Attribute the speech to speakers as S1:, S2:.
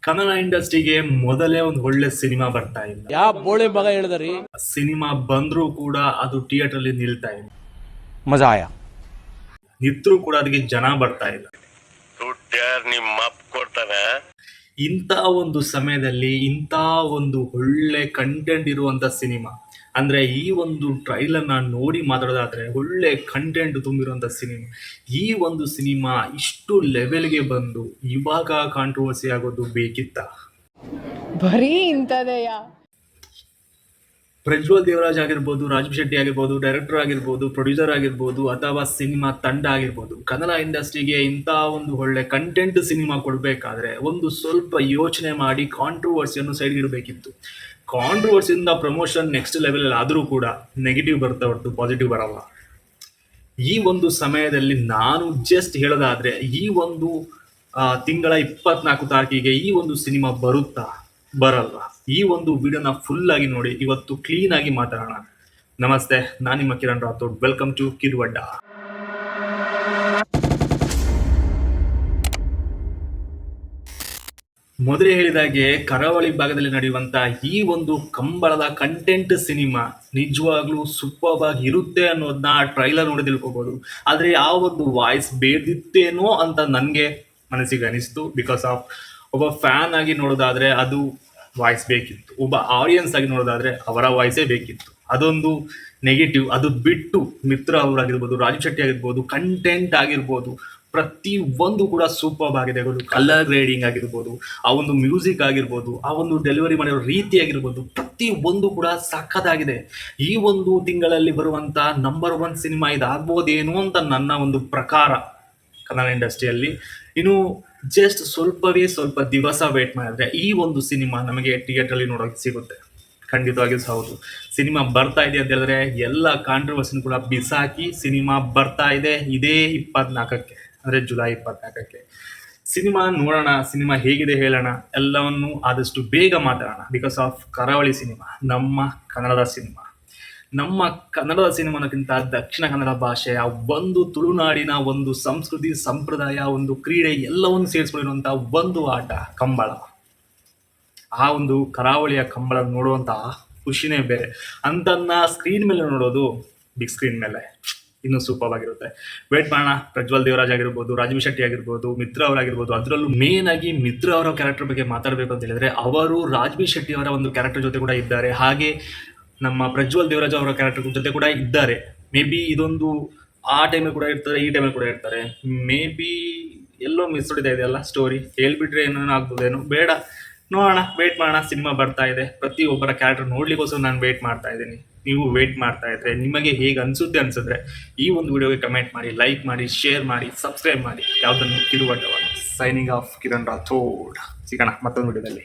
S1: ಕನ್ನಡ ಇಂಡಸ್ಟ್ರಿಗೆ ಮೊದಲೇ ಒಂದು ಒಳ್ಳೆ ಸಿನಿಮಾ ಬರ್ತಾ ಇಲ್ಲ.
S2: ಯಾವ ಬೋಳಿ ಮಗ ಹೇಳಿದ್ರಿ?
S1: ಸಿನಿಮಾ ಬಂದ್ರೂ ಕೂಡ ಅದು ಥಿಯೇಟರ್ ಅಲ್ಲಿ ನಿಲ್ತಾ ಇಲ್ಲ.
S2: ಮಜಾ ಆಯ
S1: ನಿತ್ರೂ ಕೂಡ ಅದಕ್ಕೆ ಜನ ಬರ್ತಾ ಇಲ್ಲ.
S3: ನಿಮ್ಮ ಕೊಡ್ತಾನೆ.
S1: ಇಂಥ ಒಂದು ಸಮಯದಲ್ಲಿ ಇಂಥ ಒಂದು ಒಳ್ಳೆ ಕಂಟೆಂಟ್ ಇರುವಂತ ಸಿನಿಮಾ ಅಂದ್ರೆ ಈ ಒಂದು ಟ್ರೈಲರ್ ನ ನೋಡಿ ಮಾತಾಡೋದಾದ್ರೆ ಒಳ್ಳೆ ಕಂಟೆಂಟ್ ತುಂಬಿರುವಂತ ಸಿನಿಮಾ. ಈ ಒಂದು ಸಿನಿಮಾ ಇಷ್ಟು ಲೆವೆಲ್ಗೆ ಬಂದು ಇವಾಗ ಕಾಂಟ್ರವರ್ಸಿ ಆಗೋದು ಬೇಕಿತ್ತ?
S4: ಬರೀ ಇಂಥದೆಯಾ?
S1: ಪ್ರಜ್ವಲ್ ದೇವರಾಜ್ ಆಗಿರ್ಬೋದು, ರಾಜೀವ್ ಶೆಟ್ಟಿ ಆಗಿರ್ಬೋದು, ಡೈರೆಕ್ಟರ್ ಆಗಿರ್ಬೋದು, ಪ್ರೊಡ್ಯೂಸರ್ ಆಗಿರ್ಬೋದು, ಅಥವಾ ಸಿನಿಮಾ ತಂಡ ಆಗಿರ್ಬೋದು, ಕನ್ನಡ ಇಂಡಸ್ಟ್ರಿಗೆ ಇಂಥ ಒಂದು ಒಳ್ಳೆ ಕಂಟೆಂಟ್ ಸಿನಿಮಾ ಕೊಡಬೇಕಾದ್ರೆ ಒಂದು ಸ್ವಲ್ಪ ಯೋಚನೆ ಮಾಡಿ ಕಾಂಟ್ರವರ್ಸಿಯನ್ನು ಸೈಡ್ ಇಡಬೇಕಿತ್ತು. ಕಾಂಟ್ರವರ್ಸಿಯಿಂದ ಪ್ರಮೋಷನ್ ನೆಕ್ಸ್ಟ್ ಲೆವೆಲ್ ಆದರೂ ಕೂಡ ನೆಗೆಟಿವ್ ಬರುತ್ತೆ ಹೊರತು ಪಾಸಿಟಿವ್ ಬರಲ್ಲ. ಈ ಒಂದು ಸಮಯದಲ್ಲಿ ನಾನು ಜಸ್ಟ್ ಹೇಳೋದಾದ್ರೆ ಈ ಒಂದು ತಿಂಗಳ 24 ತಾರೀಕಿಗೆ ಈ ಒಂದು ಸಿನಿಮಾ ಬರುತ್ತಾ ಬರಲ್ಲ? ಈ ಒಂದು ವಿಡಿಯೋನ ಫುಲ್ ಆಗಿ ನೋಡಿ, ಇವತ್ತು ಕ್ಲೀನ್ ಆಗಿ ಮಾತಾಡೋಣ. ನಮಸ್ತೆ, ನಾನು ನಿಮ್ಮ ಕಿರಣ್ ರಾಥೋಡ್. Welcome to Kiruvadda. ಮೊದಲೇ ಹೇಳಿದಾಗೆ ಕರಾವಳಿ ಭಾಗದಲ್ಲಿ ನಡೆಯುವಂತ ಈ ಒಂದು ಕಂಬಳದ ಕಂಟೆಂಟ್ ಸಿನಿಮಾ ನಿಜವಾಗ್ಲೂ ಸೂಪರ್ ಆಗಿ ಇರುತ್ತೆ ಅನ್ನೋದನ್ನ ಟ್ರೈಲರ್ ನೋಡಿ ತಿಳ್ಕೊಬಹುದು. ಆದ್ರೆ ಆ ಒಂದು ವಾಯ್ಸ್ ಬೇದಿತ್ತೇನೋ ಅಂತ ನನಗೆ ಮನಸ್ಸಿಗೆ ಅನಿಸ್ತು. ಬಿಕಾಸ್ ಆಫ್ ಒಬ್ಬ ಫ್ಯಾನ್ ಆಗಿ ನೋಡೋದಾದ್ರೆ ಅದು ವಾಯ್ಸ್ ಬೇಕಿತ್ತು, ಒಬ್ಬ ಆಡಿಯನ್ಸ್ ಆಗಿ ನೋಡೋದಾದ್ರೆ ಅವರ ವಾಯ್ಸೇ ಬೇಕಿತ್ತು. ಅದೊಂದು ನೆಗೆಟಿವ್. ಅದು ಬಿಟ್ಟು ಮಿತ್ರ ಅವರಾಗಿರ್ಬೋದು, ರಾಜೀವ್ ಶೆಟ್ಟಿ ಆಗಿರ್ಬೋದು, ಕಂಟೆಂಟ್ ಆಗಿರ್ಬೋದು, ಪ್ರತಿ ಒಂದು ಕೂಡ ಸೂಪರ್ ಆಗಿದೆ. ಕಲರ್ ಗ್ರೇಡಿಂಗ್ ಆಗಿರ್ಬೋದು, ಆ ಒಂದು ಮ್ಯೂಸಿಕ್ ಆಗಿರ್ಬೋದು, ಆ ಒಂದು ಡೆಲಿವರಿ ಮಾಡಿರೋ ರೀತಿ ಆಗಿರ್ಬೋದು, ಪ್ರತಿ ಒಂದು ಕೂಡ ಸಖತ್ತಾಗಿದೆ. ಈ ಒಂದು ತಿಂಗಳಲ್ಲಿ ಬರುವಂತ ನಂಬರ್ 1 ಸಿನಿಮಾ ಇದಾಗ್ಬೋದೇನೋ ಅಂತ ನನ್ನ ಒಂದು ಪ್ರಕಾರ ಕನ್ನಡ ಇಂಡಸ್ಟ್ರಿಯಲ್ಲಿ. ಇನ್ನು ಜಸ್ಟ್ ಸ್ವಲ್ಪ ದಿವಸ ವೇಟ್ ಮಾಡಿದ್ರೆ ಈ ಒಂದು ಸಿನಿಮಾ ನಮಗೆ ಥಿಯೇಟರ್ ಅಲ್ಲಿ ನೋಡೋಕೆ ಸಿಗುತ್ತೆ. ಖಂಡಿತವಾಗಿ ಹೌದು. ಸಿನಿಮಾ ಬರ್ತಾ ಇದೆ ಅಂತ ಹೇಳಿದ್ರೆ ಎಲ್ಲ ಕಾಂಟ್ರವರ್ಸಿನ ಕೂಡ ಬಿಸಾಕಿ ಸಿನಿಮಾ ಬರ್ತಾ ಇದೆ. ಇದೇ 24ಕ್ಕೆ ಅಂದ್ರೆ ಜುಲೈ 24ಕ್ಕೆ ಸಿನಿಮಾ ನೋಡೋಣ. ಸಿನಿಮಾ ಹೇಗಿದೆ ಹೇಳೋಣ, ಎಲ್ಲವನ್ನು ಆದಷ್ಟು ಬೇಗ ಮಾತಾಡೋಣ. ಬಿಕಾಸ್ ಆಫ್ ಕರಾವಳಿ ಸಿನಿಮಾ, ನಮ್ಮ ಕನ್ನಡದ ಸಿನಿಮಾ. ನಮ್ಮ ಕನ್ನಡದ ಸಿನಿಮಾನಕ್ಕಿಂತ ದಕ್ಷಿಣ ಕನ್ನಡ ಭಾಷೆಯ ಒಂದು ತುಳುನಾಡಿನ ಒಂದು ಸಂಸ್ಕೃತಿ, ಸಂಪ್ರದಾಯ, ಒಂದು ಕ್ರೀಡೆ ಎಲ್ಲವನ್ನು ಸೇರಿಸ್ಕೊಂಡಿರುವಂತ ಒಂದು ಆಟ ಕಂಬಳ. ಆ ಒಂದು ಕರಾವಳಿಯ ಕಂಬಳ ನೋಡುವಂತ ಖುಷಿನೇ ಬೇರೆ. ಅಂತನ್ನ ಸ್ಕ್ರೀನ್ ಮೇಲೆ ನೋಡೋದು, ಬಿಗ್ ಸ್ಕ್ರೀನ್ ಮೇಲೆ ಇನ್ನೂ ಸೂಪರ್ ಆಗಿರುತ್ತೆ. ವೇಟ್ ಮಾಡೋಣ. ಪ್ರಜ್ವಲ್ ದೇವರಾಜ್ ಆಗಿರ್ಬೋದು, ರಾಜೀವ್ ಶೆಟ್ಟಿ ಆಗಿರ್ಬೋದು, ಮಿತ್ರ ಅವರಾಗಿರ್ಬೋದು. ಅದರಲ್ಲೂ ಮೇನ್ ಆಗಿ ಮಿತ್ರ ಅವರ ಕ್ಯಾರೆಕ್ಟರ್ ಬಗ್ಗೆ ಮಾತಾಡಬೇಕು ಅಂತ ಹೇಳಿದ್ರೆ ಅವರು ರಾಜೀವ್ ಶೆಟ್ಟಿ ಅವರ ಒಂದು ಕ್ಯಾರೆಕ್ಟರ್ ಜೊತೆ ಕೂಡ ಇದ್ದಾರೆ. ಹಾಗೆ ನಮ್ಮ ಪ್ರಜ್ವಲ್ ದೇವರಾಜ್ ಅವರ ಕ್ಯಾರೆಕ್ಟರ್ ಜೊತೆ ಕೂಡ ಇದ್ದಾರೆ. ಮೇ ಬಿ ಇದೊಂದು ಆ ಟೈಮಲ್ಲಿ ಕೂಡ ಇರ್ತಾರೆ, ಈ ಟೈಮಲ್ಲಿ ಕೂಡ ಇರ್ತಾರೆ. ಮೇ ಬಿ ಎಲ್ಲೋ ಮಿಸ್ ಇದೆಯಲ್ಲ ಸ್ಟೋರಿ, ಹೇಳ್ಬಿಟ್ರೆ ಏನೋ ಆಗ್ಬೋದೇನೋ. ಬೇಡ, ನೋಡೋಣ, ವೇಟ್ ಮಾಡೋಣ. ಸಿನಿಮಾ ಬರ್ತಾ ಇದೆ. ಪ್ರತಿಯೊಬ್ಬರ ಕ್ಯಾರೆಕ್ಟರ್ ನೋಡ್ಲಿಕ್ಕೋಸ್ಕರ ನಾನು ವೇಟ್ ಮಾಡ್ತಾ ಇದ್ದೀನಿ. ನೀವು ವೇಟ್ ಮಾಡ್ತಾ ಇದ್ರೆ ನಿಮಗೆ ಹೇಗೆ ಅನಿಸಿದ್ರೆ ಈ ಒಂದು ವಿಡಿಯೋಗೆ ಕಮೆಂಟ್ ಮಾಡಿ, ಲೈಕ್ ಮಾಡಿ, ಶೇರ್ ಮಾಡಿ, ಸಬ್ಸ್ಕ್ರೈಬ್ ಮಾಡಿ. ಯಾವುದನ್ನು ಕಿರುವಡ್ಡವನ್ನು. Signing off Kiran Rathod. ಸಿಗೋಣ ಮತ್ತೊಂದು ವಿಡಿಯೋದಲ್ಲಿ.